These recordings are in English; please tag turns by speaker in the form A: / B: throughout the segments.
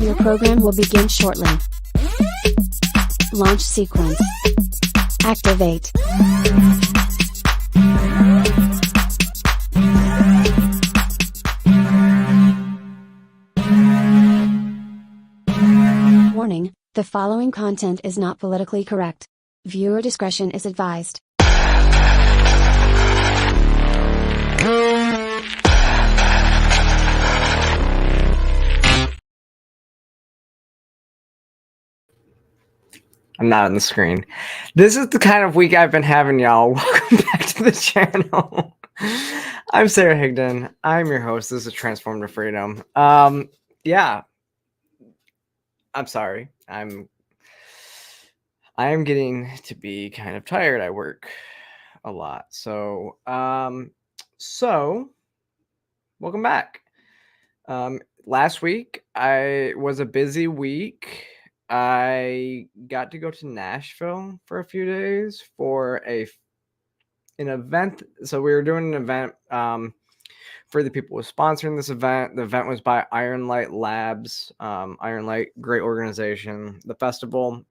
A: Your program will begin shortly. Launch sequence. Activate. Warning, the following content is not politically correct. Viewer discretion is advised.
B: I'm not on the screen. This is the kind of week I've been having, y'all. Welcome back to the channel. I'm Sarah Higdon. I'm your host. This is Transform to Freedom. Yeah. I'm sorry. I am getting to be kind of tired. I work a lot. So welcome back. Last week I was a busy week. I got to go to Nashville for a few days for an event. So we were doing an event for the people who were sponsoring this event. The event was by Iron Light Labs. Iron Light, great organization. The festival,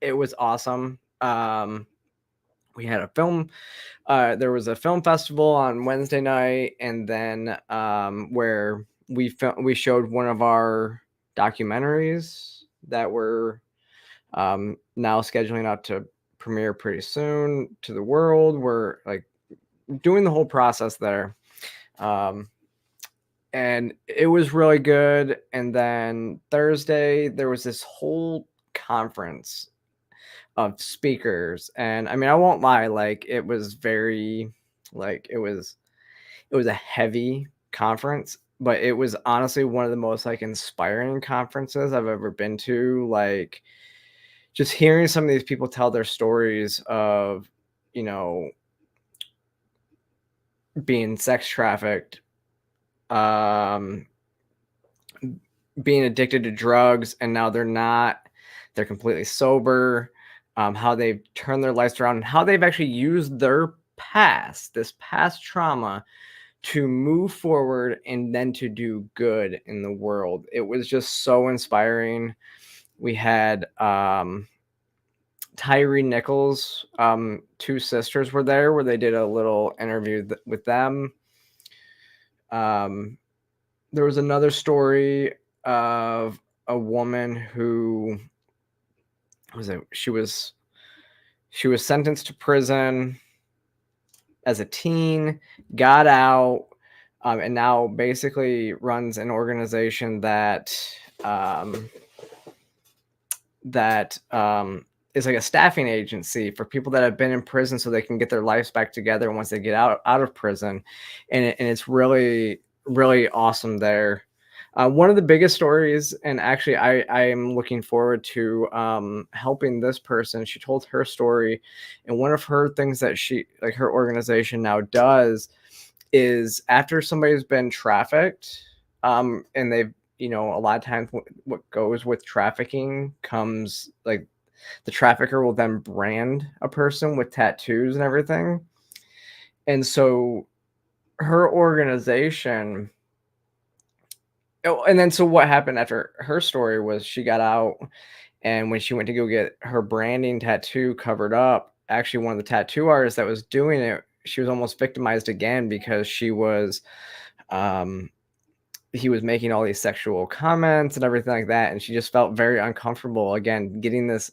B: it was awesome. We had a film. There was a film festival on Wednesday night, and then where we showed one of our documentaries that we're now scheduling out to premiere pretty soon to the world. We're like doing the whole process there. And it was really good. And then Thursday, there was this whole conference of speakers. And I mean, I won't lie, like it was very, like it was a heavy conference, but it was honestly one of the most like inspiring conferences I've ever been to. Like just hearing some of these people tell their stories of, you know, being sex trafficked, being addicted to drugs, and now they're completely sober, how they've turned their lives around and how they've actually used their this past trauma to move forward and then to do good in the world. It was just so inspiring. We had Tyree Nichols, two sisters were there where they did a little interview with them. There was another story of a woman who she was sentenced to prison as a teen, got out, and now basically runs an organization that is like a staffing agency for people that have been in prison so they can get their lives back together once they get out of prison. And it's really, really awesome there. One of the biggest stories, and actually I am looking forward to helping this person. She told her story, and one of her things that her organization now does is after somebody's been trafficked, and they've, you know, a lot of times what goes with trafficking comes like the trafficker will then brand a person with tattoos and everything. And so her organization, and then so what happened after her story was she got out, and when she went to go get her branding tattoo covered up, actually one of the tattoo artists that was doing it, she was almost victimized again because he was making all these sexual comments and everything like that, and she just felt very uncomfortable again getting this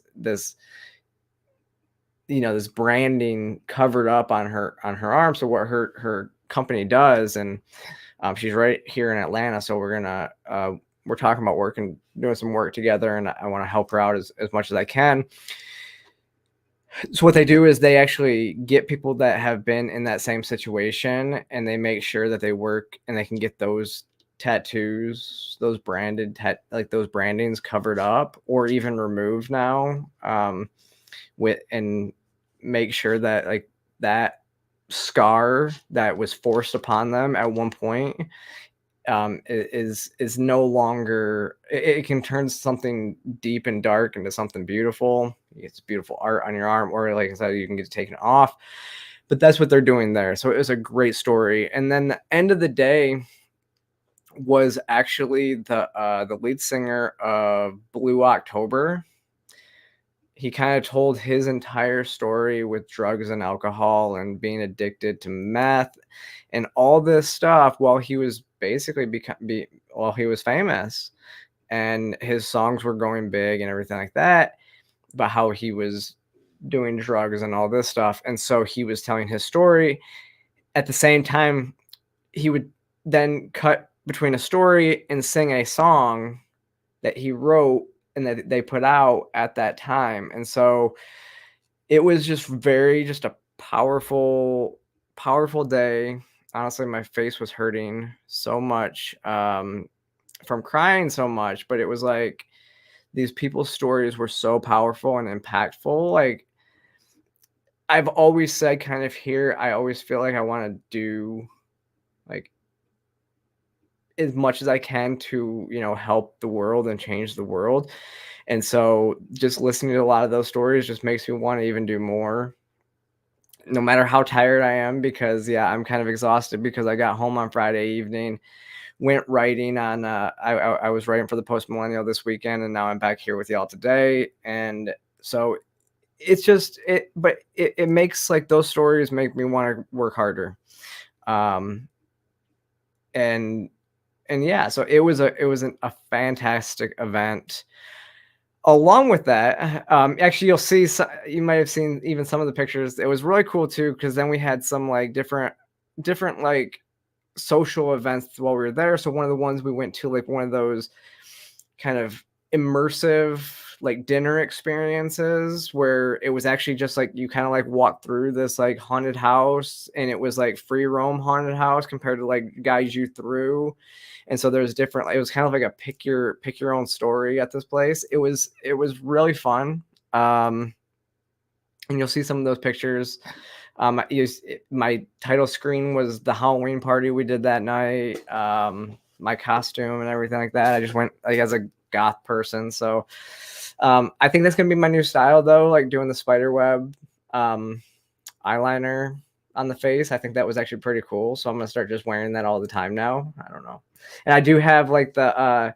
B: you know, this branding covered up on her arm. So what her company does, and she's right here in Atlanta, so we're talking about doing some work together, and I want to help her out as much as I can. So what they do is they actually get people that have been in that same situation, and they make sure that they work and they can get those tattoos, those branded those brandings covered up or even removed now, and make sure that like that scar that was forced upon them at one point is no longer, it can turn something deep and dark into something beautiful. It's beautiful art on your arm, or like I said, you can get it taken off. But that's what they're doing there. So it was a great story. And then the end of the day, was actually the lead singer of Blue October. He kind of told his entire story with drugs and alcohol and being addicted to meth and all this stuff while he was basically while he was famous, and his songs were going big and everything like that, but how he was doing drugs and all this stuff. And so he was telling his story. At the same time, he would then cut between a story and sing a song that he wrote and that they put out at that time. And so it was just just a powerful, powerful day. Honestly, my face was hurting so much from crying so much, but it was like these people's stories were so powerful and impactful. Like, I've always said kind of here, I always feel like I want to do like as much as I can to, help the world and change the world. And so just listening to a lot of those stories just makes me want to even do more, no matter how tired I am, because I'm kind of exhausted because I got home on Friday evening, went writing on, I was writing for the Post Millennial this weekend, and now I'm back here with y'all today. And so it's just, but it makes like those stories make me want to work harder. And so it was a fantastic event. Along with that, actually, you might have seen even some of the pictures. It was really cool too, because then we had some like different like social events while we were there. So one of the ones we went to, like one of those kind of immersive like dinner experiences where it was actually just like you kind of like walk through this like haunted house, and it was like free roam haunted house compared to like guide you through. And so there's different, it was kind of like a pick your own story at this place. It was really fun. And you'll see some of those pictures. My title screen was the Halloween party we did that night. My costume and everything like that. I just went like as a goth person. So I think that's gonna be my new style though, like doing the spider web eyeliner on the face. I think that was actually pretty cool. So I'm gonna start just wearing that all the time now. I don't know. And I do have like the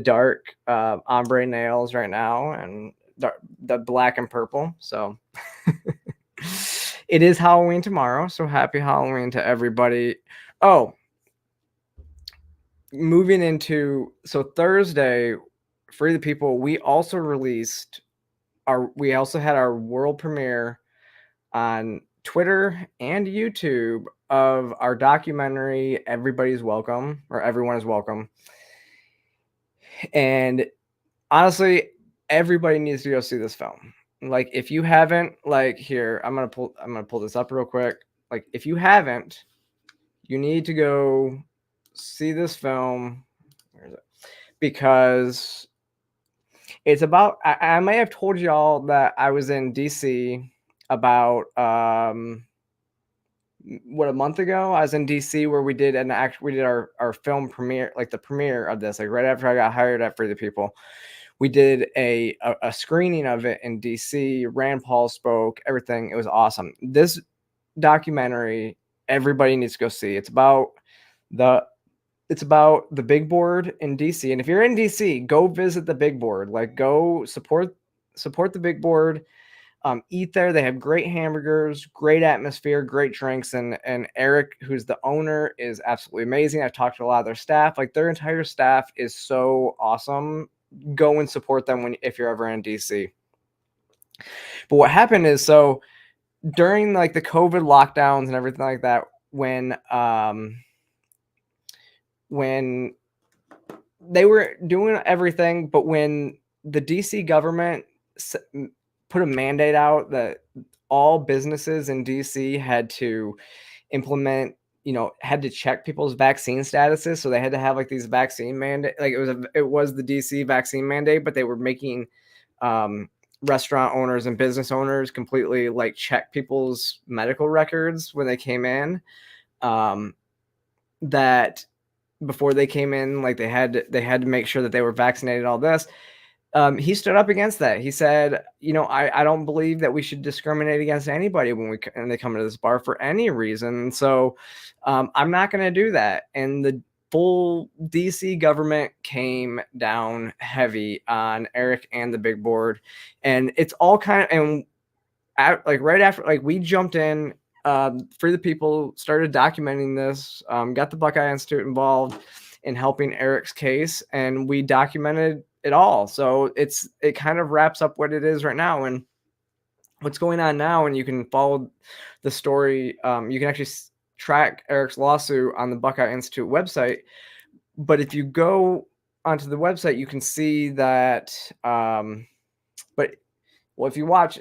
B: dark ombre nails right now, and the black and purple. So it is Halloween tomorrow. So happy Halloween to everybody. Oh, moving into, so Thursday, Free the People, we also had our world premiere on Twitter and YouTube of our documentary Everybody's Welcome, or Everyone is Welcome. And honestly, everybody needs to go see this film. Like, if you haven't, like, here, I'm gonna pull this up real quick. Like, if you haven't, you need to go see this film. Where is it? Because it's about, I might have told y'all that I was in DC about a month ago. I was in DC where we did our film premiere, like the premiere of this, like right after I got hired at Free the People. We did a screening of it in DC. Rand Paul spoke, everything. It was awesome. This documentary, everybody needs to go see. It's about the big board in DC. And if you're in DC, go visit the big board. Like, go support the big board. Eat there. They have great hamburgers, great atmosphere, great drinks. And Eric, who's the owner, is absolutely amazing. I've talked to a lot of their staff. Like, their entire staff is so awesome. Go and support them if you're ever in DC. But what happened is, so during like the COVID lockdowns and everything like that, when they were doing everything, but when the DC government put a mandate out that all businesses in DC had to implement, had to check people's vaccine statuses. So they had to have like these vaccine mandate, like it was the DC vaccine mandate, but they were making restaurant owners and business owners completely like check people's medical records when they came in. That before they came in, like they had to make sure that they were vaccinated, all this. He stood up against that. He said, I don't believe that we should discriminate against anybody when they come into this bar for any reason. So I'm not going to do that. And the full DC government came down heavy on Eric and the big board, and it's all kind of, and right after, like, we jumped in, Free the People started documenting this, got the Buckeye Institute involved in helping Eric's case, and we documented it all. So it kind of wraps up what it is right now and what's going on now. And you can follow the story. You can actually track Eric's lawsuit on the Buckeye Institute website. But if you go onto the website, you can see that. If you watch,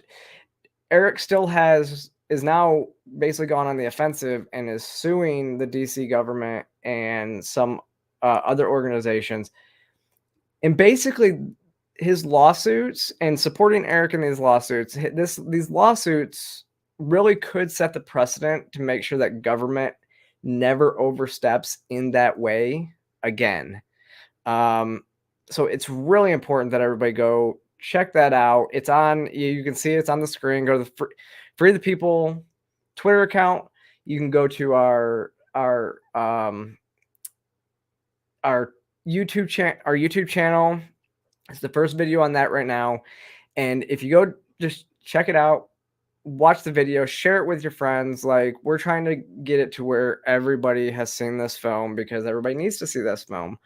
B: Eric still is now basically gone on the offensive and is suing the DC government and some other organizations. And basically, his lawsuits and supporting Eric in these lawsuits, these lawsuits really could set the precedent to make sure that government never oversteps in that way again. So it's really important that everybody go check that out. It's on, you can see it's on the screen. Go to the Free the People Twitter account. You can go to our YouTube channel. It's the first video on that right now. And if you go, just check it out, watch the video, share it with your friends. Like, we're trying to get it to where everybody has seen this film, because everybody needs to see this film.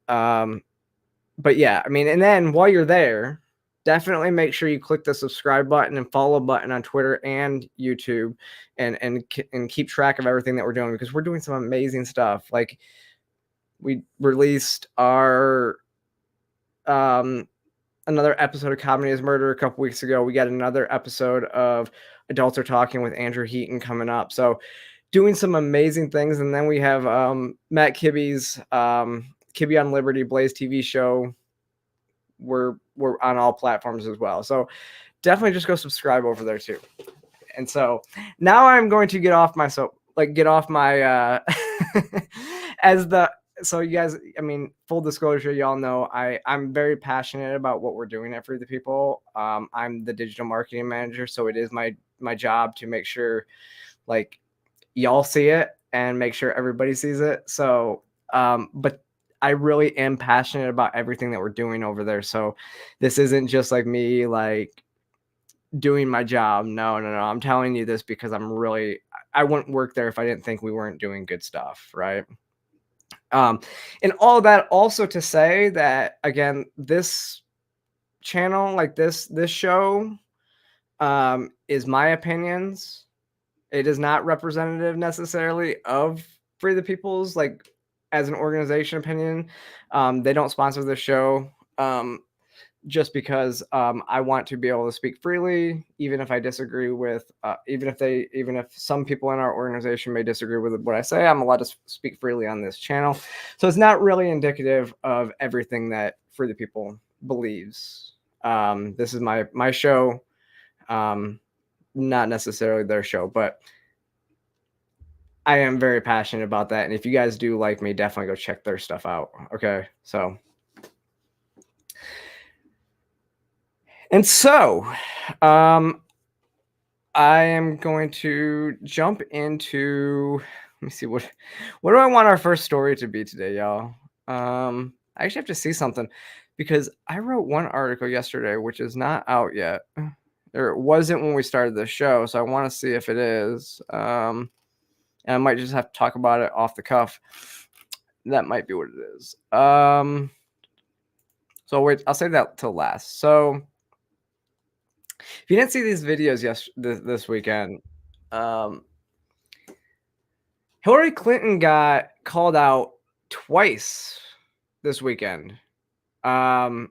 B: But yeah, I mean, and then while you're there, definitely make sure you click the subscribe button and follow button on Twitter and YouTube, and keep track of everything that we're doing, because we're doing some amazing stuff. Like, we released our another episode of Comedy is Murder a couple weeks ago. We got another episode of Adults Are Talking with Andrew Heaton coming up. So doing some amazing things. And then we have Matt Kibbe's Kibbe on Liberty Blaze TV show. We're on all platforms as well. So definitely just go subscribe over there too. And so now I'm going to get off my so you guys, I mean, full disclosure, y'all know I'm very passionate about what we're doing at Free the People. I'm the digital marketing manager, so it is my job to make sure, like, y'all see it and make sure everybody sees it. So, but I really am passionate about everything that we're doing over there. So this isn't just like me, like, doing my job. No. I'm telling you this because I wouldn't work there if I didn't think we weren't doing good stuff, right? And all that also to say that, again, this channel, like this show, is my opinions. It is not representative necessarily of Free the People's, like, as an organization opinion. They don't sponsor the show, just because I want to be able to speak freely, even if I disagree with, even if some people in our organization may disagree with what I say, I'm allowed to speak freely on this channel. So it's not really indicative of everything that Free the People believes. This is my show, not necessarily their show, but I am very passionate about that. And if you guys do like me, definitely go check their stuff out. Okay, so. And so, I am going to jump into, let me see, what do I want our first story to be today, y'all? I actually have to see something, because I wrote one article yesterday, which is not out yet. Or it wasn't when we started the show, so I want to see if it is. And I might just have to talk about it off the cuff. That might be what it is. So wait, I'll save that till last. So if you didn't see these videos this weekend, Hillary Clinton got called out twice this weekend. Twice.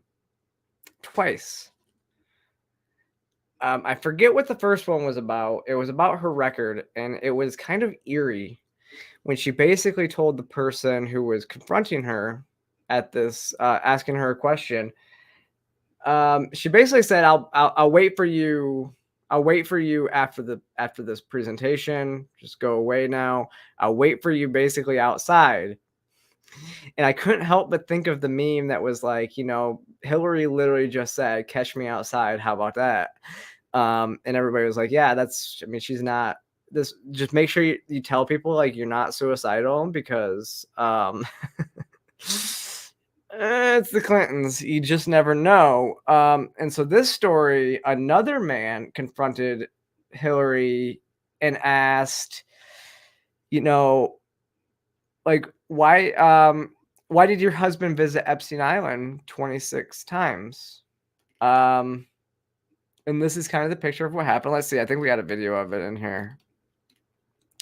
B: I forget what the first one was about. It was about her record, and it was kind of eerie when she basically told the person who was confronting her at this, asking her a question. She basically said, "I'll wait for you. I'll wait for you after this presentation. Just go away now. I'll wait for you basically outside." And I couldn't help but think of the meme that was like, Hillary literally just said, "Catch me outside. How about that?" And everybody was like, "Yeah, she's not this, just make sure you tell people like you're not suicidal, because it's the Clintons. You just never know. And so this story, another man confronted Hillary and asked, like, why did your husband visit Epstein Island 26 times? And this is kind of the picture of what happened. Let's see. I think we got a video of it in here.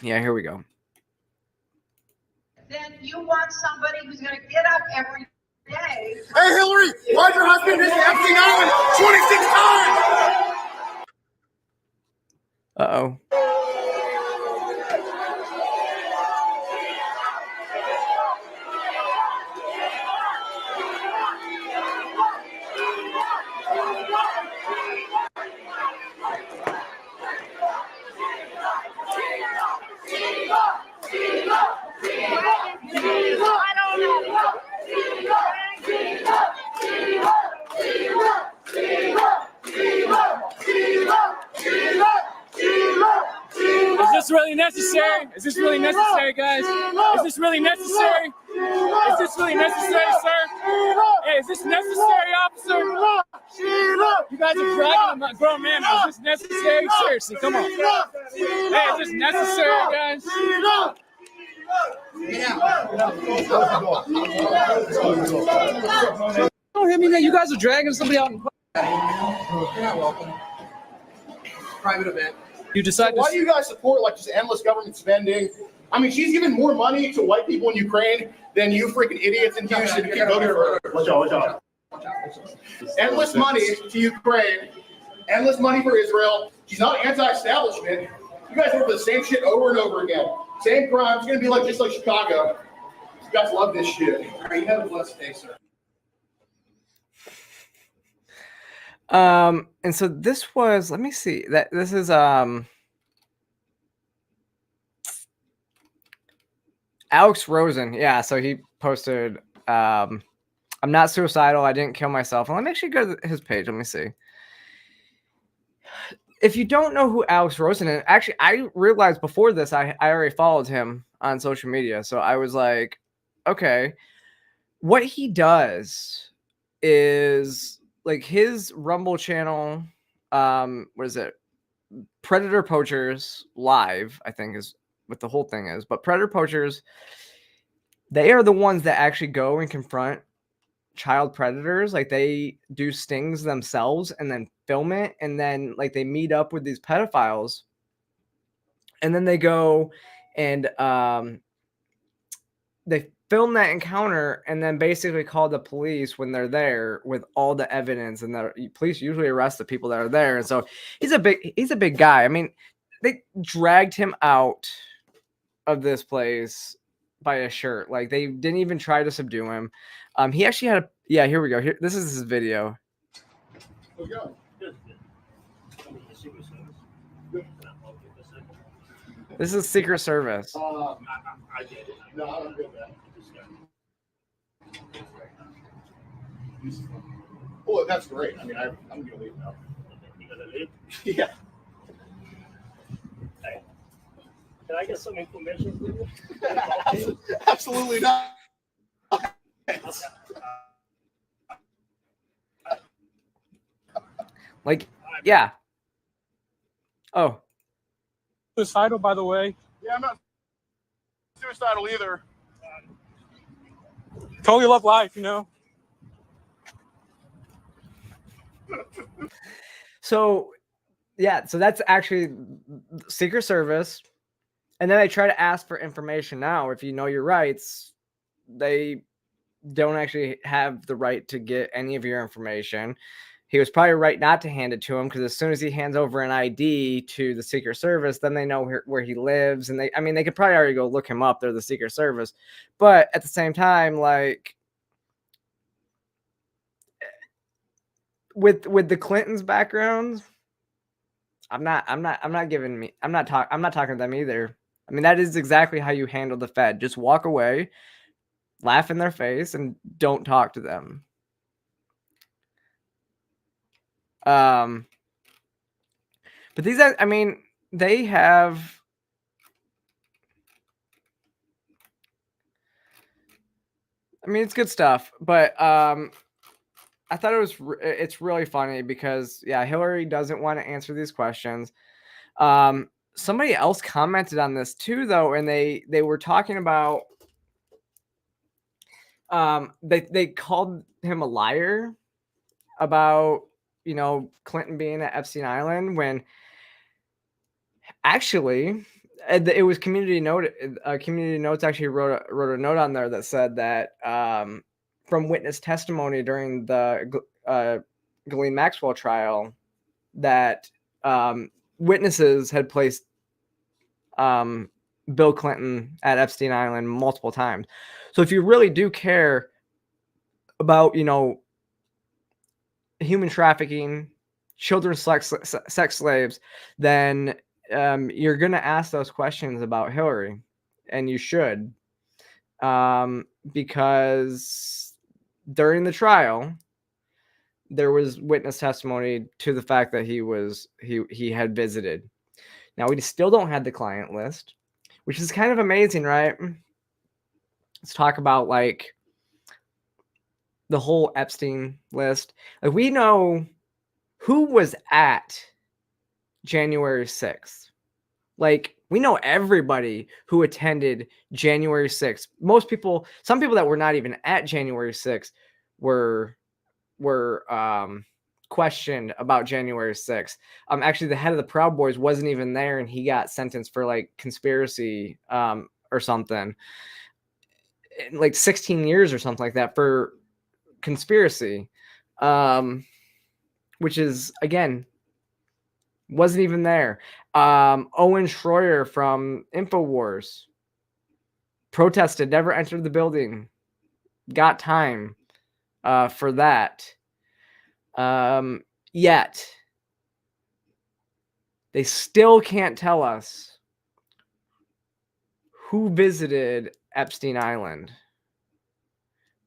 B: Yeah, here we go.
C: Then you want somebody who's going to get up every day.
D: Hey, Hillary, why'd your husband visit Epstein Island 26 times?
B: Uh-oh.
E: Is this really necessary? Is this really necessary, guys? Is this really necessary? Is this really necessary, sir? Hey, is this necessary, officer? You guys are dragging a grown man out. Is this necessary? Seriously, come on. Hey, is this necessary, guys? Don't hit me, man. You guys are dragging somebody out.
D: You're not welcome. Private event.
E: You decide.
D: Why do you guys support like just endless government spending? I mean, she's giving more money to white people in Ukraine than you freaking idiots in Houston to keep voting for her. Watch out. Endless money to Ukraine, endless money for Israel. She's not anti-establishment. You guys vote for the same shit over and over again. Same crime. It's gonna be like just like Chicago. You guys love this shit. All right, you have a blessed day, sir.
B: And so this was, let me see, that this is Alex Rosen. Yeah, so he posted, I'm not suicidal, I didn't kill myself. And let me actually go to his page. Let me see. If you don't know who Alex Rosen is, actually, I realized before this, I already followed him on social media. So I was like, okay, what he does is like his Rumble channel, what is it? Predator Poachers Live, I think is what the whole thing is. But Predator Poachers, they are the ones that actually go and confront child predators. Like they do stings themselves and then film it, and then like they meet up with these pedophiles, and then they go and they film that encounter and then basically call the police when they're there with all the evidence, and the police usually arrest the people that are there. And so he's a big guy. I mean, they dragged him out of this place by a shirt. Like they didn't even try to subdue him. He actually had here we go. Here, this is his video. This is Secret Service.
D: I get it. No, I don't get that. Oh, that's great. I mean, I'm going to leave now.
F: You gonna leave?
D: Yeah.
F: Hey, can I get some information from you?
D: Absolutely not.
B: Like, yeah. Oh.
E: Suicidal, by the way.
D: Yeah, I'm not suicidal either.
E: Totally love life, you know.
B: So, yeah, so that's actually Secret Service. And then they try to ask for information now. If you know your rights, they don't actually have the right to get any of your information. He was probably right not to hand it to him, because as soon as he hands over an ID to the Secret Service, then they know where he lives. And they could probably already go look him up. They're the Secret Service. But at the same time, like, with the Clintons' backgrounds, I'm not talking to them either. I mean, that is exactly how you handle the Fed. Just walk away, laugh in their face, and don't talk to them. But these, I mean, they have I mean, it's good stuff, but I thought it's really funny because yeah, Hillary doesn't want to answer these questions. Somebody else commented on this too, though, and they were talking about they called him a liar about Clinton being at Epstein Island when actually it was Community Notes actually wrote a note on there that said that from witness testimony during the Ghislaine Maxwell trial that witnesses had placed Bill Clinton at Epstein Island multiple times. So if you really do care about human trafficking, children sex slaves, then you're going to ask those questions about Hillary, and you should, because during the trial there was witness testimony to the fact that he had visited. Now we still don't have the client list, which is kind of amazing, right? Let's talk about like the whole Epstein list. Like we know who was at January 6th. Like we know everybody who attended January 6th. Some people that were not even at January 6th were questioned about January 6th. Actually the head of the Proud Boys wasn't even there, and he got sentenced for like conspiracy or something. Like 16 years or something like that for conspiracy, which is again wasn't even there. Owen Schroyer from InfoWars protested, never entered the building, got time for that. Yet they still can't tell us who visited Epstein Island.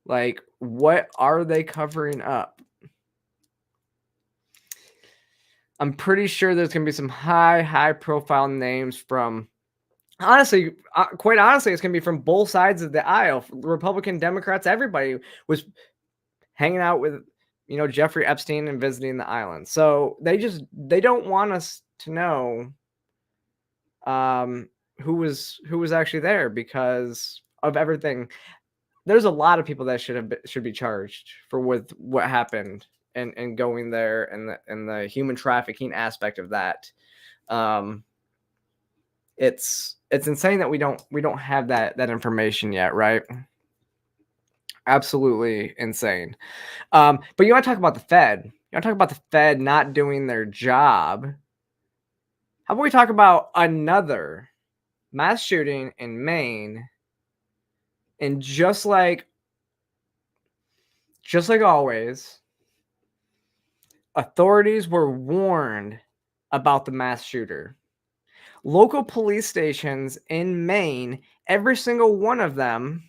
B: Like, what are they covering up? I'm pretty sure there's going to be some high profile names from, honestly, quite honestly, it's going to be from both sides of the aisle. Republican, Democrats, everybody was hanging out with, Jeffrey Epstein and visiting the island. So they don't want us to know who was actually there because of everything. There's a lot of people that should be charged for with what happened and going there and the human trafficking aspect of that. It's insane that we don't have that information yet, right? Absolutely insane. But you want to talk about the Fed? You want to talk about the Fed not doing their job? How about we talk about another mass shooting in Maine? And just like always, authorities were warned about the mass shooter. Local police stations in Maine, every single one of them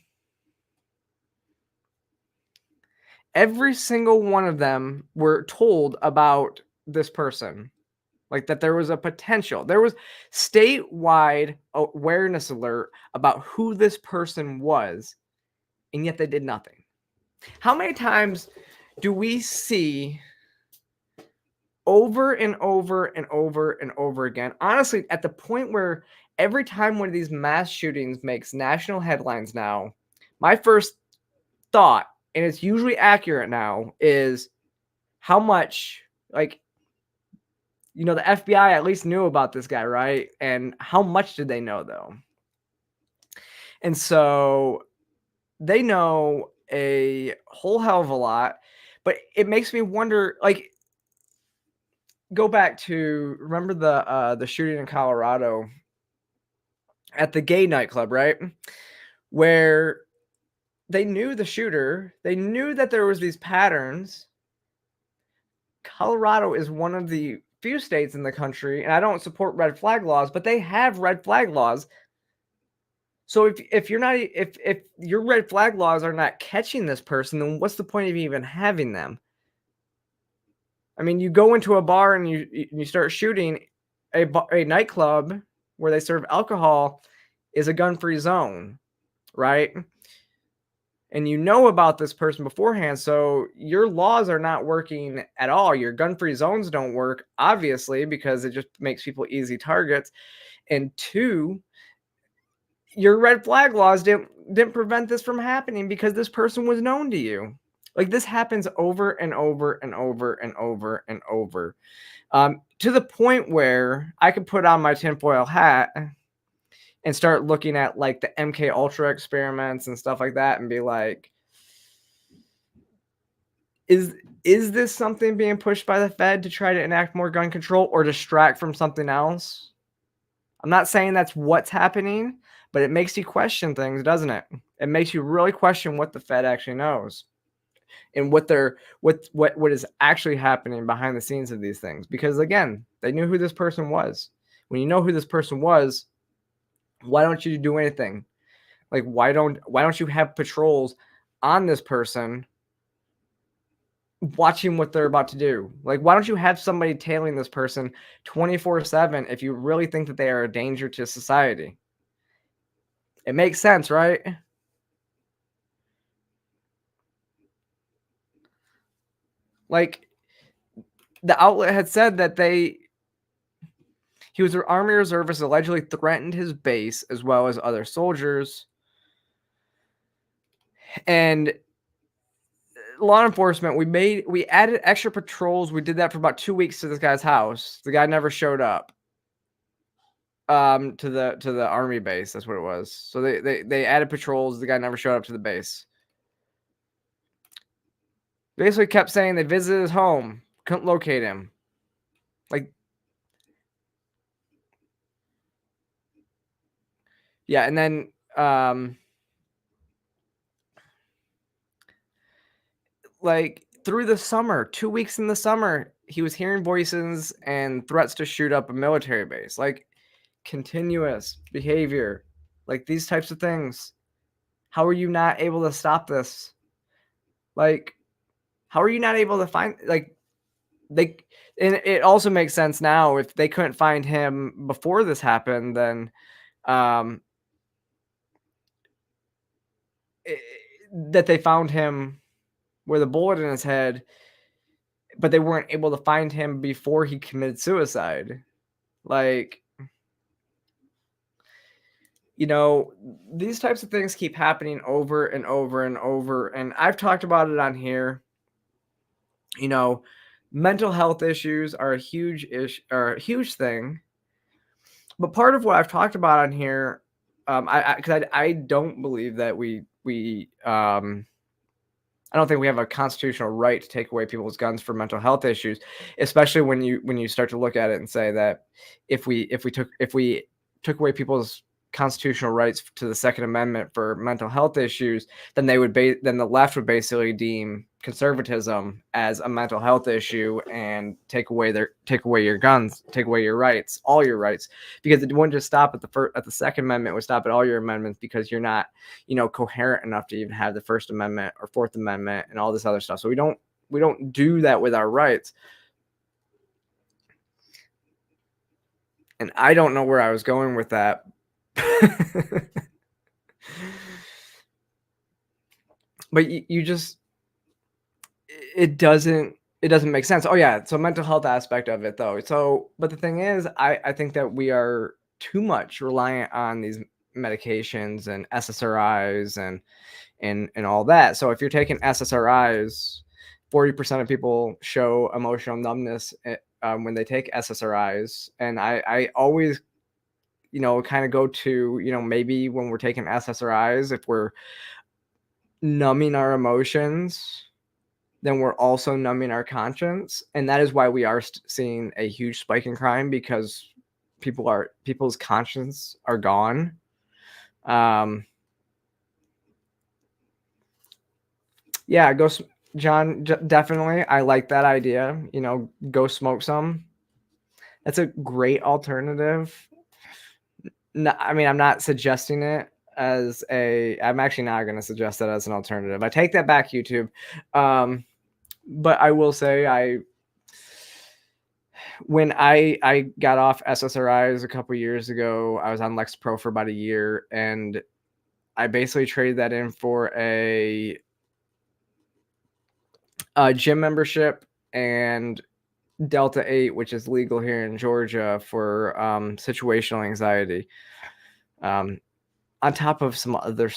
B: were told about this person. Like that there was a potential. There was statewide awareness alert about who this person was, and yet they did nothing. How many times do we see over and over and over and over again? Honestly, at the point where every time one of these mass shootings makes national headlines now, my first thought, and it's usually accurate now, is how much, like, the FBI at least knew about this guy, right? And how much did they know, though? And so they know a whole hell of a lot, but it makes me wonder, like, go back to, remember the shooting in Colorado at the gay nightclub, right? Where they knew the shooter, they knew that there was these patterns. Colorado is one of the few states in the country, and I don't support red flag laws, but they have red flag laws. So if your red flag laws are not catching this person, then what's the point of even having them? I mean, you go into a bar and you start shooting. A nightclub where they serve alcohol is a gun-free zone, right? and you know about this person beforehand, so your laws are not working at all. Your gun-free zones don't work, obviously, because it just makes people easy targets. And two, your red flag laws didn't prevent this from happening because this person was known to you. Like, this happens over and over and over and over and over, to the point where I could put on my tinfoil hat and start looking at like the MK Ultra experiments and stuff like that and be like, is this something being pushed by the Fed to try to enact more gun control or distract from something else? I'm not saying that's what's happening, but it makes you question things, doesn't it? It makes you really question what the Fed actually knows and what is actually happening behind the scenes of these things. Because again, they knew who this person was. When you know who this person was, why don't you do anything? Like, why don't you have patrols on this person watching what they're about to do? Like, why don't you have somebody tailing this person 24/7 if you really think that they are a danger to society? It makes sense, right? Like, the outlet had said that he was an Army reservist, allegedly threatened his base as well as other soldiers. And law enforcement, we added extra patrols. We did that for about 2 weeks to this guy's house. The guy never showed up to the Army base. That's what it was. So they added patrols. The guy never showed up to the base. Basically kept saying they visited his home, couldn't locate him. Like, yeah, and then like through the summer, 2 weeks in the summer, he was hearing voices and threats to shoot up a military base. Like, continuous behavior, like these types of things. How are you not able to stop this? Like, how are you not able to find, like, and it also makes sense now, if they couldn't find him before this happened, then that they found him with a bullet in his head, but they weren't able to find him before he committed suicide. Like, you know, these types of things keep happening over and over and over. And I've talked about it on here. You know, mental health issues are a huge huge thing. But part of what I've talked about on here, I don't believe that I don't think we have a constitutional right to take away people's guns for mental health issues, especially when you start to look at it and say that if we took away people's constitutional rights to the Second Amendment for mental health issues, then then the left would basically deem conservatism as a mental health issue and take away your guns, take away your rights, all your rights, because it wouldn't just stop at the Second Amendment, it would stop at all your amendments, because you're not, coherent enough to even have the First Amendment or Fourth Amendment and all this other stuff. So we don't do that with our rights. And I don't know where I was going with that. But you just, it doesn't make sense. Oh yeah, so mental health aspect of it though. So, but the thing is, I think that we are too much reliant on these medications and SSRIs and all that. So if you're taking SSRIs, 40% of people show emotional numbness when they take SSRIs, and I always kind of go to, maybe when we're taking SSRIs, if we're numbing our emotions, then we're also numbing our conscience. And that is why we are seeing a huge spike in crime, because people's conscience are gone. Yeah, John, definitely. I like that idea. Go smoke some. That's a great alternative. No, I mean, I'm not suggesting it I'm actually not going to suggest that as an alternative. I take that back, YouTube. But I will say, when I got off SSRIs a couple years ago, I was on Lexapro for about a year, and I basically traded that in for a gym membership and Delta 8, which is legal here in Georgia for situational anxiety. On top of some other,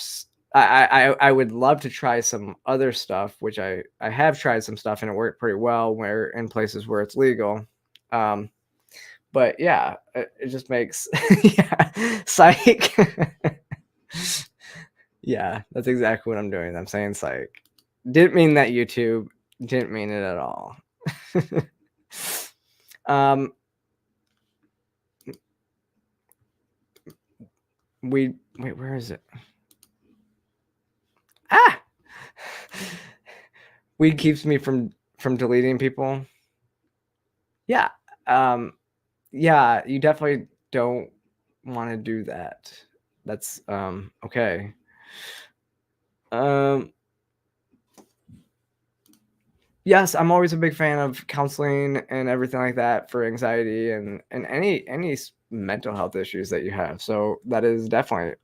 B: I would love to try some other stuff, which I have tried some stuff and it worked pretty well where in places where it's legal. But yeah, it just makes yeah, psych. Yeah, that's exactly what I'm doing. I'm saying psych. Didn't mean that, YouTube. Didn't mean it at all. Wait, where is it? Ah, weed keeps me from deleting people. Yeah, yeah, you definitely don't want to do that. That's okay. Yes, I'm always a big fan of counseling and everything like that for anxiety and any mental health issues that you have. So that is definitely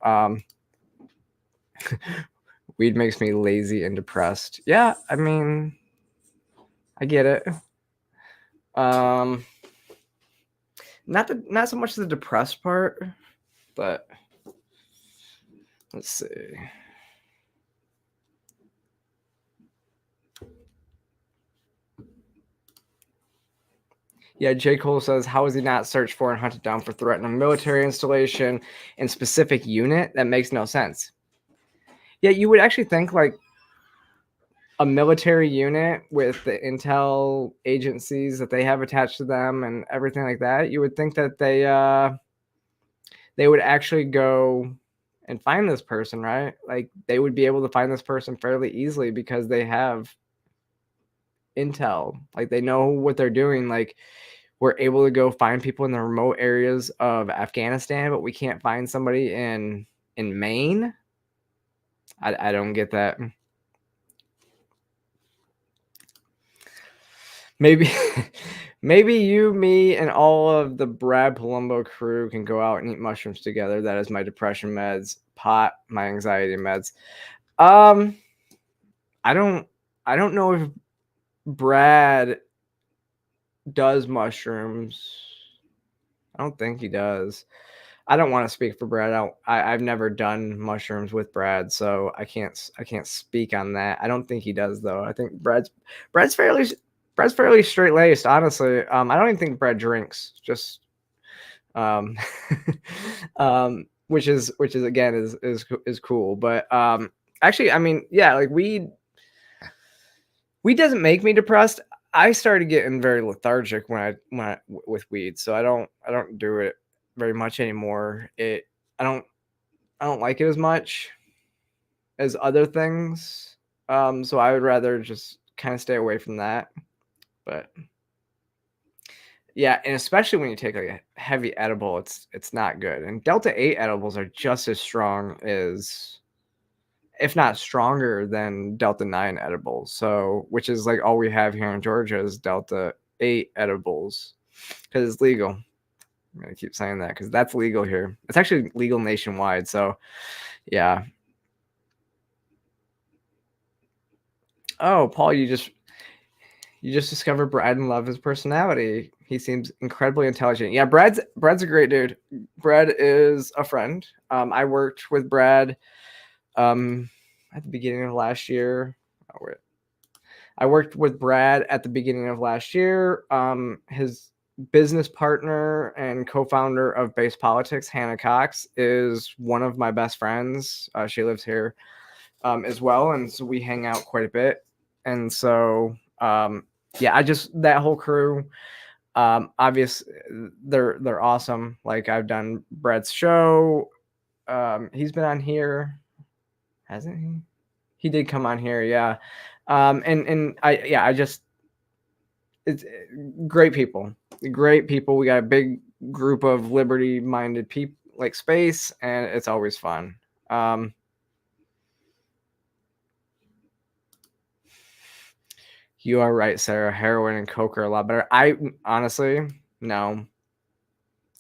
B: weed makes me lazy and depressed. Yeah, I mean, I get it. Not so much the depressed part, but let's see. Yeah, J. Cole says, how is he not searched for and hunted down for threatening a military installation and specific unit? That makes no sense. Yeah, you would actually think like a military unit with the intel agencies that they have attached to them and everything like that, you would think that they would actually go and find this person, right? Like they would be able to find this person fairly easily because they have intel. Like they know what they're doing. Like we're able to go find people in the remote areas of Afghanistan, but we can't find somebody in Maine. I don't get that. Maybe maybe you, me, and all of the Brad Palumbo crew can go out and eat mushrooms together. That is my depression meds, pot, my anxiety meds. I don't know if Brad does mushrooms. I don't think he does. I don't want to speak for Brad. I've never done mushrooms with Brad, so I can't speak on that. I don't think he does though. I think Brad's fairly straight laced, honestly. I don't even think Brad drinks. Just which is again is cool. But actually, I mean, yeah, like weed doesn't make me depressed. I started getting very lethargic when I with weed, so I don't do it very much anymore. I don't like it as much as other things. So I would rather just kind of stay away from that. But yeah, and especially when you take like a heavy edible, it's not good. And Delta 8 edibles are just as strong as, if not stronger than Delta 9 edibles. So, which is like all we have here in Georgia is Delta 8 edibles because it's legal. I'm going to keep saying that because that's legal here. It's actually legal nationwide. So, yeah. Oh, Paul, you just discovered Brad and love his personality. He seems incredibly intelligent. Yeah, Brad's a great dude. Brad is a friend. I worked with Brad at the beginning of last year. I worked with Brad at the beginning of last year. His business partner and co-founder of Base Politics, Hannah Cox, is one of my best friends. She lives here as well, and so we hang out quite a bit. And so, yeah, that whole crew, obviously, they're awesome. Like I've done Brad's show. He's been on here, hasn't he? He did come on here, yeah. It's great people. We got a big group of liberty-minded people, like space, and it's always fun. You are right, Sarah. Heroin and coke are a lot better. I honestly, no.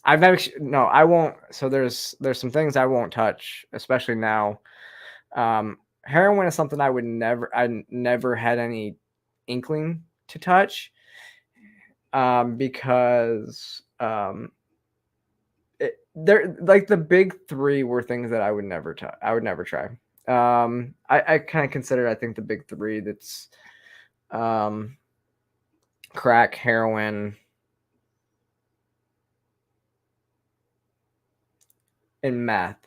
B: I've actually no, I won't. So there's some things I won't touch, especially now. Heroin is something I never had any inkling to touch, because they're like the big three were things that I would never try. I kind of consider, I think, the big three, that's crack, heroin, and meth.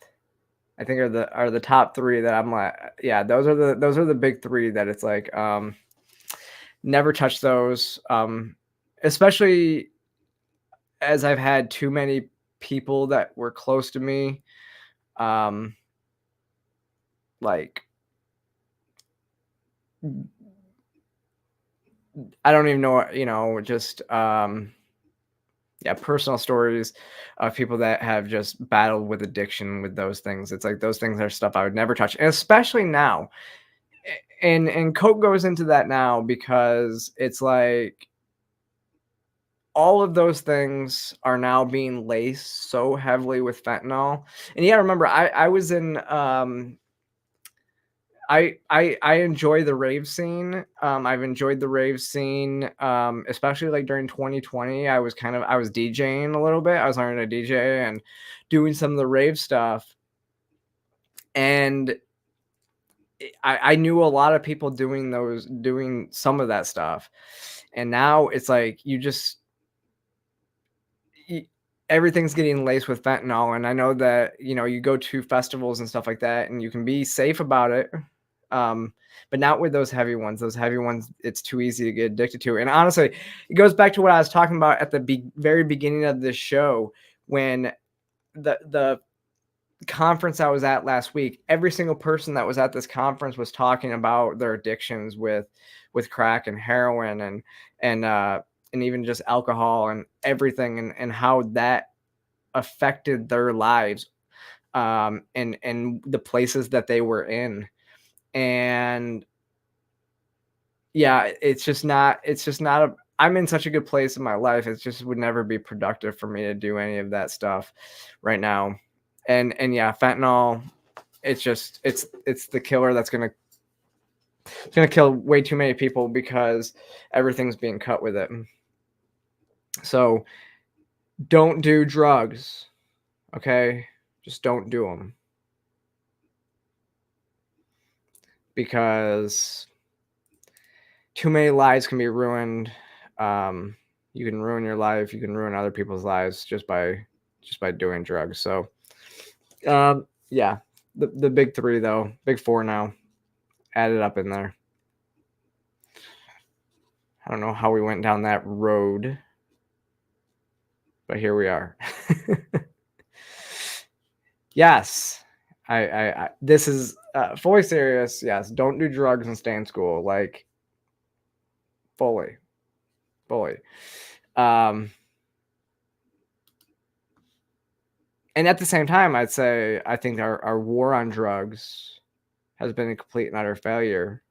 B: I think are the top three that I'm like, yeah, those are the big three that it's like, never touch those. Especially as I've had too many people that were close to me, like, I don't even know, just personal stories of people that have just battled with addiction with those things. It's like those things are stuff I would never touch, and especially now. And Coke goes into that now because it's like all of those things are now being laced so heavily with fentanyl. And you gotta remember, I was in I enjoy the rave scene. I've enjoyed the rave scene, especially like during 2020. I was DJing a little bit. I was learning to DJ and doing some of the rave stuff. And I knew a lot of people doing some of that stuff. And now it's like everything's getting laced with fentanyl. And I know that, you go to festivals and stuff like that and you can be safe about it. But not with those heavy ones. Those heavy ones, it's too easy to get addicted to. And honestly, it goes back to what I was talking about at the very beginning of this show, when the conference I was at last week, every single person that was at this conference was talking about their addictions with crack and heroin and even just alcohol and everything, and how that affected their lives, and the places that they were in. And yeah, it's just not I'm in such a good place in my life. It just would never be productive for me to do any of that stuff right now. And yeah, fentanyl, it's the killer that's gonna kill way too many people because everything's being cut with it. So don't do drugs, okay? Just don't do them, because too many lives can be ruined. You can ruin your life. You can ruin other people's lives just by doing drugs. So, yeah, the big three, though, big four now, added up in there. I don't know how we went down that road, but here we are. Yes, I this is fully serious. Yes, don't do drugs and stay in school. Like, fully. And at the same time, I'd say I think our war on drugs has been a complete and utter failure.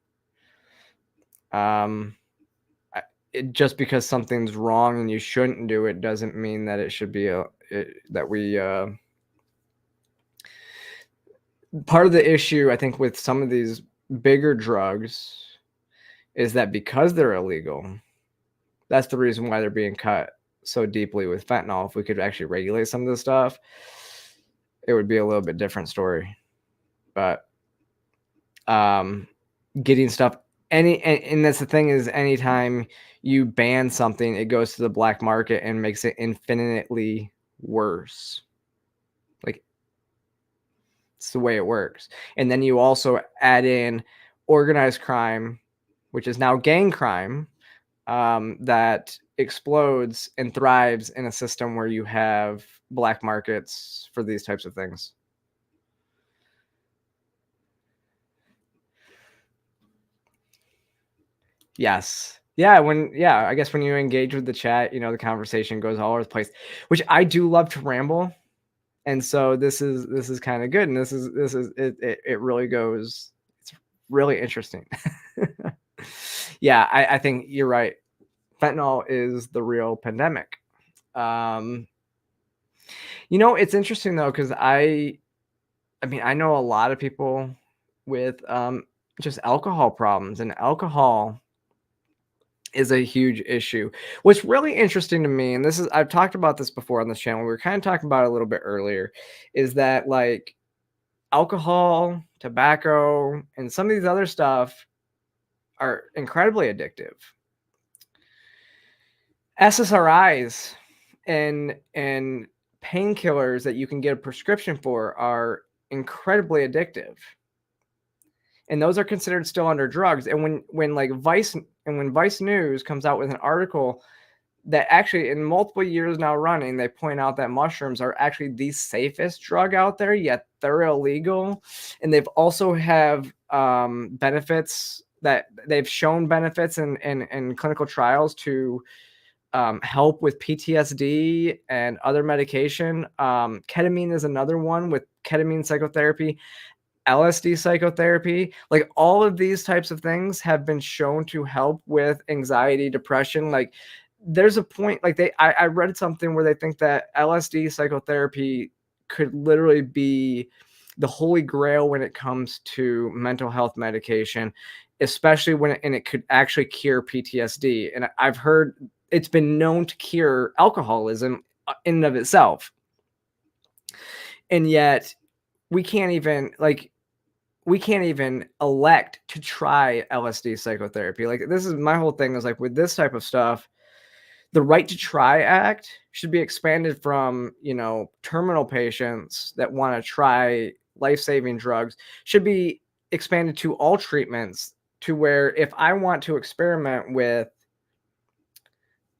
B: Just because something's wrong and you shouldn't do it doesn't mean that it should be that we. Part of the issue, I think, with some of these bigger drugs is that because they're illegal, that's the reason why they're being cut so deeply with fentanyl. If we could actually regulate some of this stuff, it would be a little bit different story. But getting stuff and that's the thing, is anytime you ban something, it goes to the black market and makes it infinitely worse. Like, it's the way it works. And then you also add in organized crime, which is now gang crime, that explodes and thrives in a system where you have black markets for these types of things. Yes. Yeah, I guess when you engage with the chat, the conversation goes all over the place, which I do love to ramble. And so this is kind of good. And this is it really goes, it's really interesting. Yeah, I think you're right. Fentanyl is the real pandemic. It's interesting though, because I mean, I know a lot of people with just alcohol problems, and alcohol is a huge issue. What's really interesting to me, and this is, I've talked about this before on this channel, we were kind of talking about it a little bit earlier, is that like alcohol, tobacco, and some of these other stuff are incredibly addictive. SSRIs and painkillers that you can get a prescription for are incredibly addictive. And those are considered still under drugs. And when like Vice News comes out with an article that actually in multiple years now running, they point out that mushrooms are actually the safest drug out there, yet they're illegal. And they've also have benefits, that they've shown benefits in clinical trials to help with PTSD and other medication. Ketamine is another one, with ketamine psychotherapy, LSD psychotherapy. Like all of these types of things have been shown to help with anxiety, depression. Like there's a point, like I read something where they think that LSD psychotherapy could literally be the holy grail when it comes to mental health medication, especially and it could actually cure PTSD. And I've heard it's been known to cure alcoholism in and of itself. And yet we can't even elect to try LSD psychotherapy. Like this is my whole thing, is like with this type of stuff, the Right to Try Act should be expanded from, terminal patients that want to try life-saving drugs, should be expanded to all treatments, to where if I want to experiment with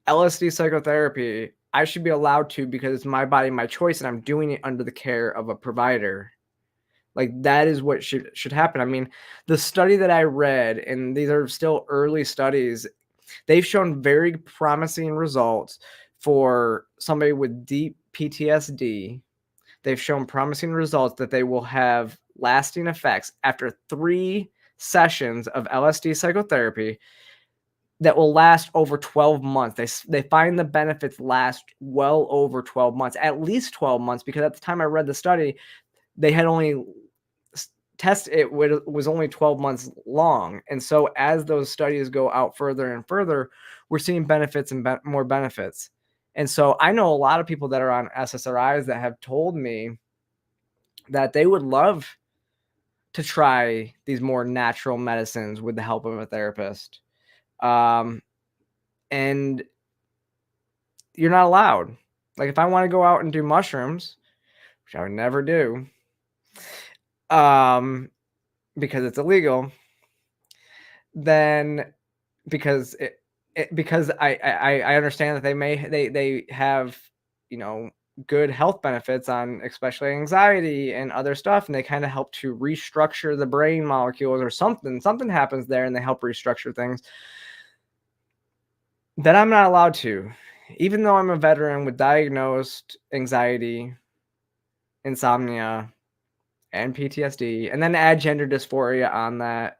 B: LSD psychotherapy, I should be allowed to, because it's my body, my choice, and I'm doing it under the care of a provider. Like that is what should happen. I mean, the study that I read, and these are still early studies, they've shown very promising results for somebody with deep PTSD. They've shown promising results that they will have lasting effects after 3 sessions of LSD psychotherapy that will last over 12 months. They find the benefits last well over 12 months, at least 12 months, because at the time I read the study, they had only was only 12 months long. And so as those studies go out further and further, we're seeing benefits and more benefits. And so I know a lot of people that are on SSRIs that have told me that they would love to try these more natural medicines with the help of a therapist. And you're not allowed. Like if I want to go out and do mushrooms, which I would never do, because it's illegal, then because I understand that they have, good health benefits on especially anxiety and other stuff, and they kind of help to restructure the brain molecules, or something happens there, and they help restructure things, that I'm not allowed to, even though I'm a veteran with diagnosed anxiety, insomnia, and PTSD, and then add gender dysphoria on that.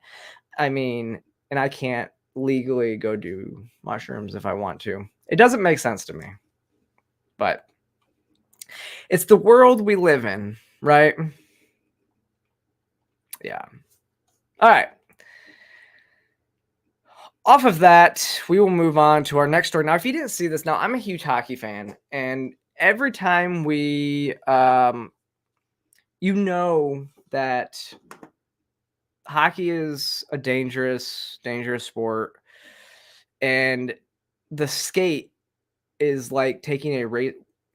B: I mean, and I can't legally go do mushrooms if I want to. It doesn't make sense to me, but it's the world we live in, right? Yeah. All right. Off of that, we will move on to our next story. Now, if you didn't see this, now I'm a huge hockey fan, and every time we, that hockey is a dangerous sport, and the skate is like taking a race.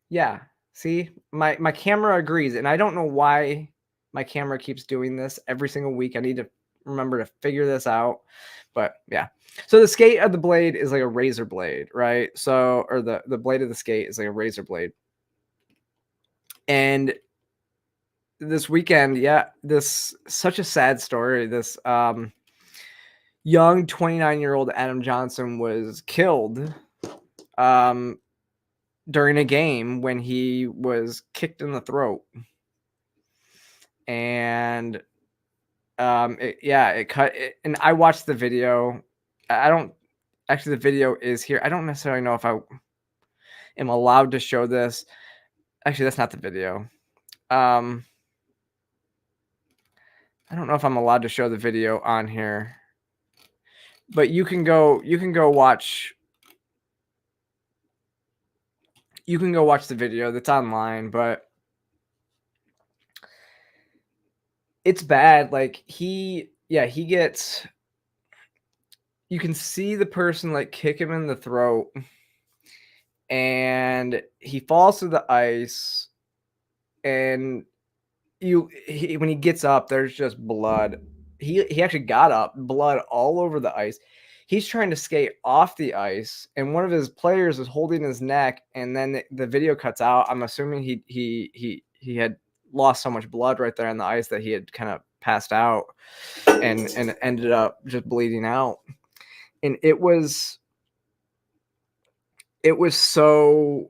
B: Yeah, see, my camera agrees, and I don't know why my camera keeps doing this every single week. I need to remember to figure this out, but yeah. So the skate of the blade is like a razor blade, right? So, or the blade of the skate is like a razor blade. And this weekend, this such a sad story. This young 29-year-old Adam Johnson was killed during a game when he was kicked in the throat. And it cut it, and I watched the video. The video is here. I don't necessarily know if I am allowed to show this. Actually, that's not the video. I don't know if I'm allowed to show the video on here, but you can go watch. You can go watch the video that's online, but it's bad. Like he gets. You can see the person like kick him in the throat, and he falls to the ice, and when he gets up, there's just blood. He actually got up, blood all over the ice. He's trying to skate off the ice, and one of his players is holding his neck, and then the video cuts out. I'm assuming he had lost so much blood right there on the ice that he had kind of passed out and ended up just bleeding out. And it's so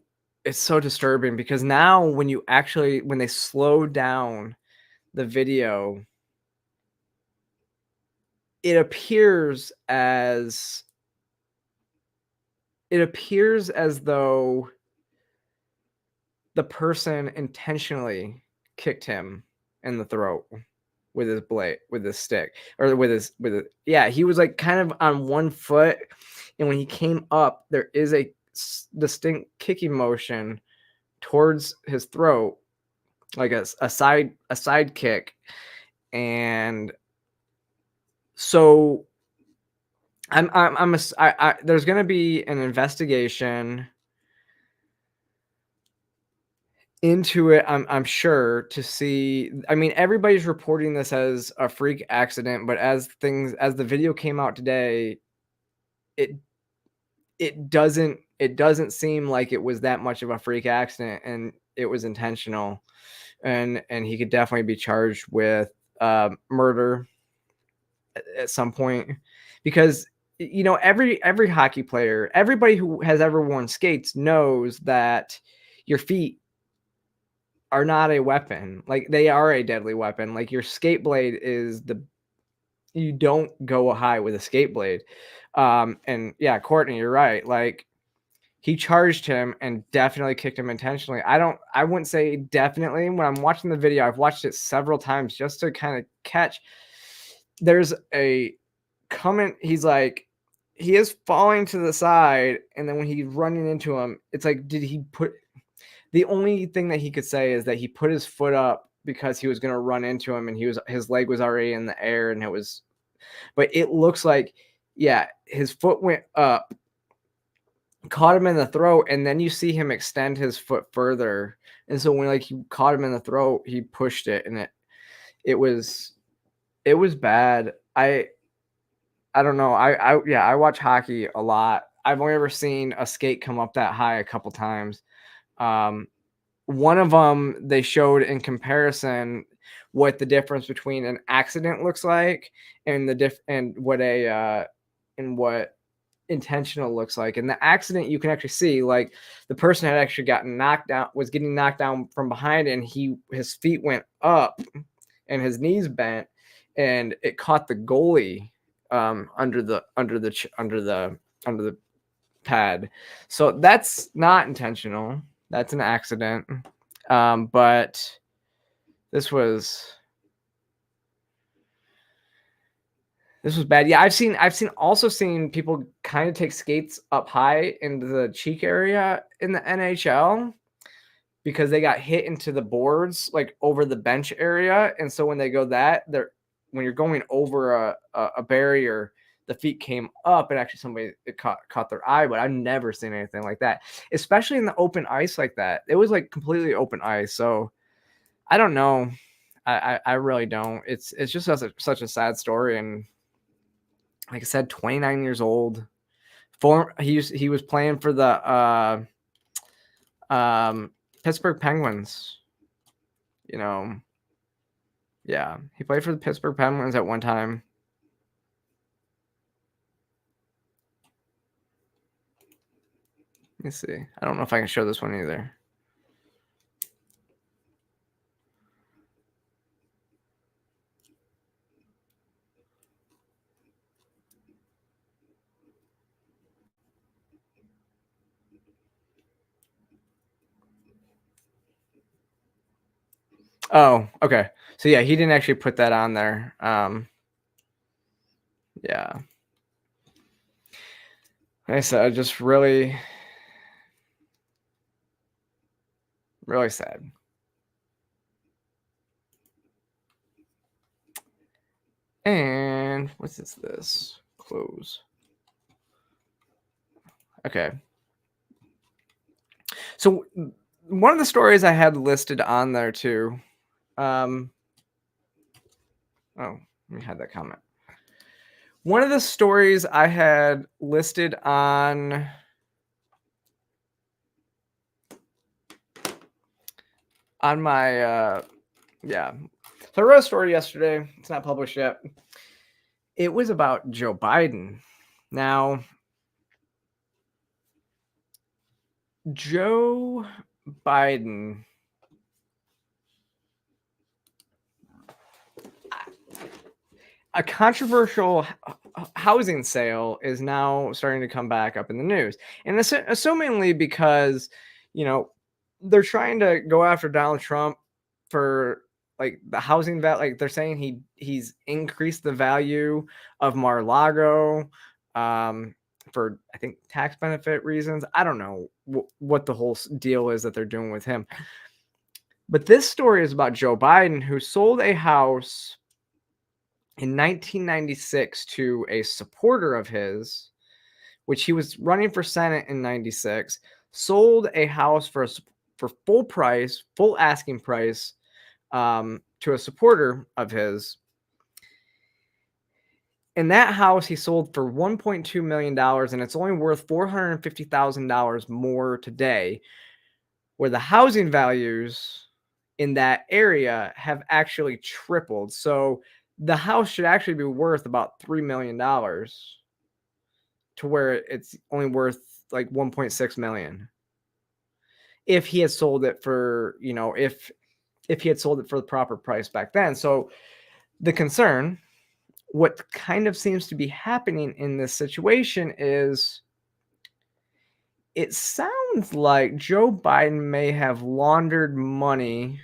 B: disturbing because now when they slow down the video, it appears as though the person intentionally kicked him in the throat with his stick, or with his yeah, he was like kind of on one foot, and when he came up, there is a distinct kicking motion towards his throat, like a side kick. And so there's going to be an investigation into it, I'm sure, to see. I mean, everybody's reporting this as a freak accident, but as the video came out today, it doesn't seem like it was that much of a freak accident, and it was intentional, and he could definitely be charged with murder at some point, because every hockey player, everybody who has ever worn skates knows that your feet are not a weapon. Like, they are a deadly weapon. Like, your skate blade you don't go high with a skate blade. And yeah, Courtney, you're right. Like, he charged him and definitely kicked him intentionally. I wouldn't say definitely. When I'm watching the video, I've watched it several times just to kind of catch. There's a comment. He's like, he is falling to the side, and then when he's running into him, it's like, the only thing that he could say is that he put his foot up because he was going to run into him, and his leg was already in the air, but it looks like, yeah, his foot went up, caught him in the throat, and then you see him extend his foot further. And so when he caught him in the throat, he pushed it, and it was bad. I don't know. I watch hockey a lot. I've only ever seen a skate come up that high a couple times. One of them, they showed in comparison what the difference between an accident looks like and what intentional looks like. And the accident, you can actually see, like, the person had actually was getting knocked down from behind, and his feet went up and his knees bent, and it caught the goalie under the pad. So that's not intentional. That's an accident. But this was bad. Yeah, I've also seen people kind of take skates up high into the cheek area in the NHL because they got hit into the boards, like over the bench area. And so when they go when you're going over a barrier, the feet came up, and actually it caught their eye. But I've never seen anything like that, especially in the open ice like that. It was like completely open ice. So I don't know. I really don't. It's just such a sad story. And like I said, 29 years old. He was playing for the Pittsburgh Penguins. Yeah, he played for the Pittsburgh Penguins at one time. Let me see. I don't know if I can show this one either. Oh, okay. So yeah, he didn't actually put that on there. Yeah. Like I said, just really, really sad. And what's this? Close. Okay. So one of the stories I had listed on there too. Oh, let me hide that comment. One of the stories I had listed on my yeah. So I wrote a story yesterday. It's not published yet. It was about Joe Biden. Now, Joe Biden, a controversial housing sale is now starting to come back up in the news. And assumingly because, they're trying to go after Donald Trump for like the housing like they're saying he's increased the value of Mar-a-Lago for I think tax benefit reasons. I don't know what the whole deal is that they're doing with him. But this story is about Joe Biden, who sold a house in 1996 to a supporter of his, which he was running for Senate in 96, sold a house for full price, full asking price, to a supporter of his. And that house he sold for $1.2 million, and it's only worth $450,000 more today, where the housing values in that area have actually tripled. So the house should actually be worth about $3 million to where it's only worth like 1.6 million. If he had sold it for, if he had sold it for the proper price back then. So the concern, what kind of seems to be happening in this situation is it sounds like Joe Biden may have laundered money,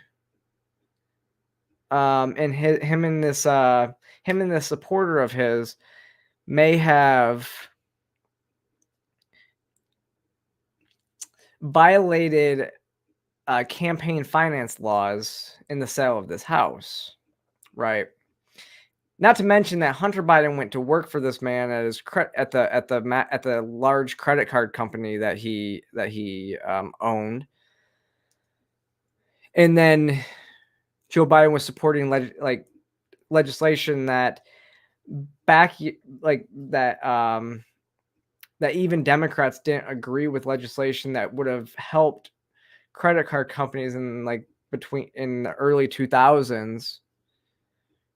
B: and him and this supporter of his may have violated campaign finance laws in the sale of this house, right? Not to mention that Hunter Biden went to work for this man at his at the large credit card company that he owned, and then Joe Biden was supporting legislation that that even Democrats didn't agree with, legislation that would have helped credit card companies in the early 2000s,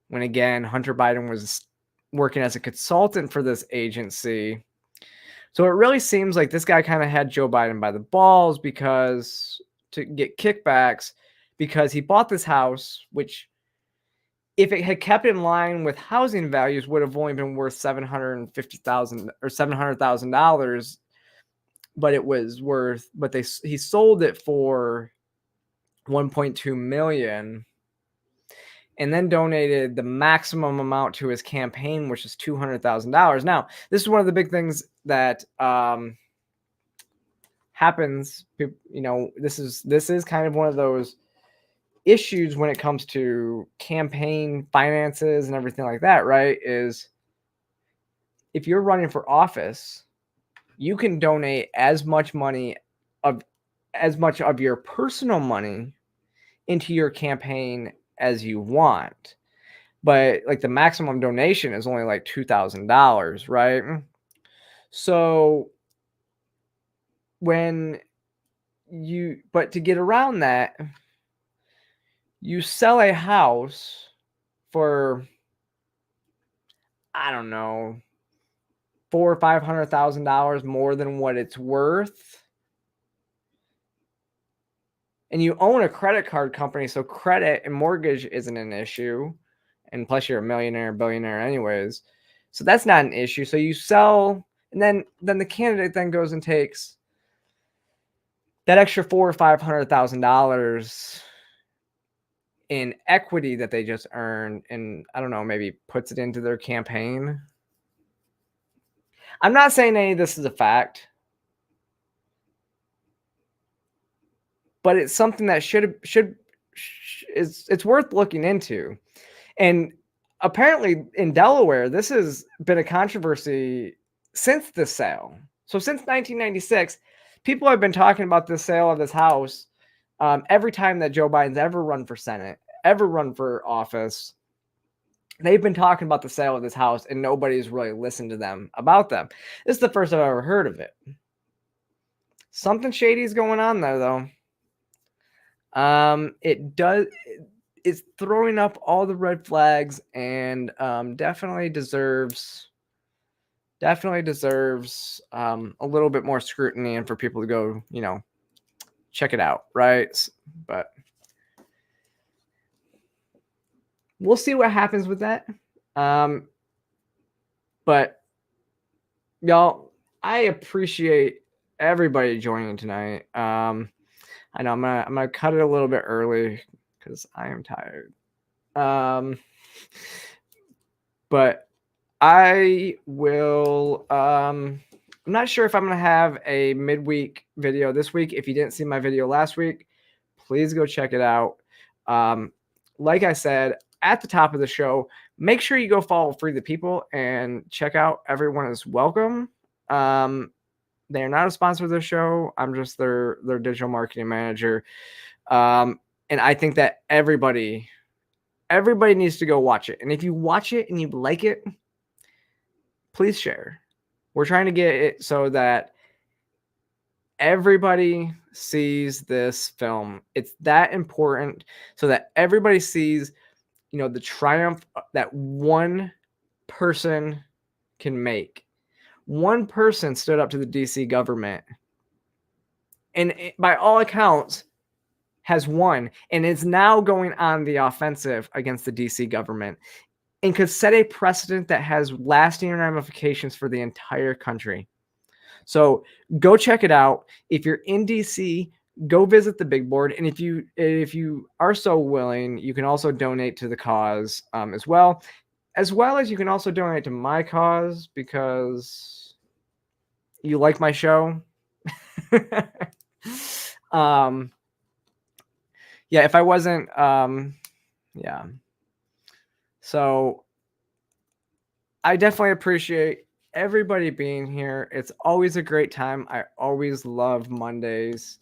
B: when again Hunter Biden was working as a consultant for this agency. So it really seems like this guy kind of had Joe Biden by the balls to get kickbacks, because he bought this house, which, if it had kept in line with housing values, would have only been worth $750,000 or $700,000, but it was worth. But he sold it for $1.2 million, and then donated the maximum amount to his campaign, which is $200,000. Now, this is one of the big things that happens. This is kind of one of those issues when it comes to campaign finances and everything like that, right? Is if you're running for office, you can donate as much of your personal money into your campaign as you want, but like the maximum donation is only like $2,000, right? So but to get around that, you sell a house for, I don't know, $400,000 or $500,000 more than what it's worth, and you own a credit card company, so credit and mortgage isn't an issue, and plus you're a millionaire, billionaire anyways, so that's not an issue. So you sell, and then the candidate then goes and takes that extra $400,000 or $500,000 in equity that they just earned, and I don't know, maybe puts it into their campaign. I'm not saying any of this is a fact, but it's something that it's worth looking into. And apparently in Delaware, this has been a controversy since the sale. So since 1996, people have been talking about the sale of this house every time that Joe Biden's ever run for Senate, ever run for office. They've been talking about the sale of this house, and nobody's really listened to them about them. This is the first I've ever heard of it. Something shady is going on there, though. It's throwing up all the red flags, and definitely deserves a little bit more scrutiny, and for people to go, check it out, right? But we'll see what happens with that. But y'all, I appreciate everybody joining tonight. I know I'm gonna cut it a little bit early because I am tired. But I will. I'm not sure if I'm gonna have a midweek video this week. If you didn't see my video last week, please go check it out. Like I said at the top of the show, make sure you go follow Free the People and check out Everyone is Welcome. They are not a sponsor of the show. I'm just their digital marketing manager. And I think that everybody needs to go watch it. And if you watch it and you like it, please share. We're trying to get it so that everybody sees this film. It's that important so that everybody sees, the triumph that one person can make. One person stood up to the DC government and by all accounts has won and is now going on the offensive against the DC government and could set a precedent that has lasting ramifications for the entire country. So go check it out. If you're in DC, go visit the big board. And if you are so willing, you can also donate to the cause as well as you can also donate to my cause because you like my show. Yeah, if I wasn't, yeah. So I definitely appreciate everybody being here. It's always a great time. I always love Mondays.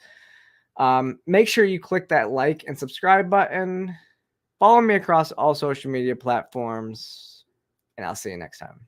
B: Make sure you click that like and subscribe button. Follow me across all social media platforms, and I'll see you next time.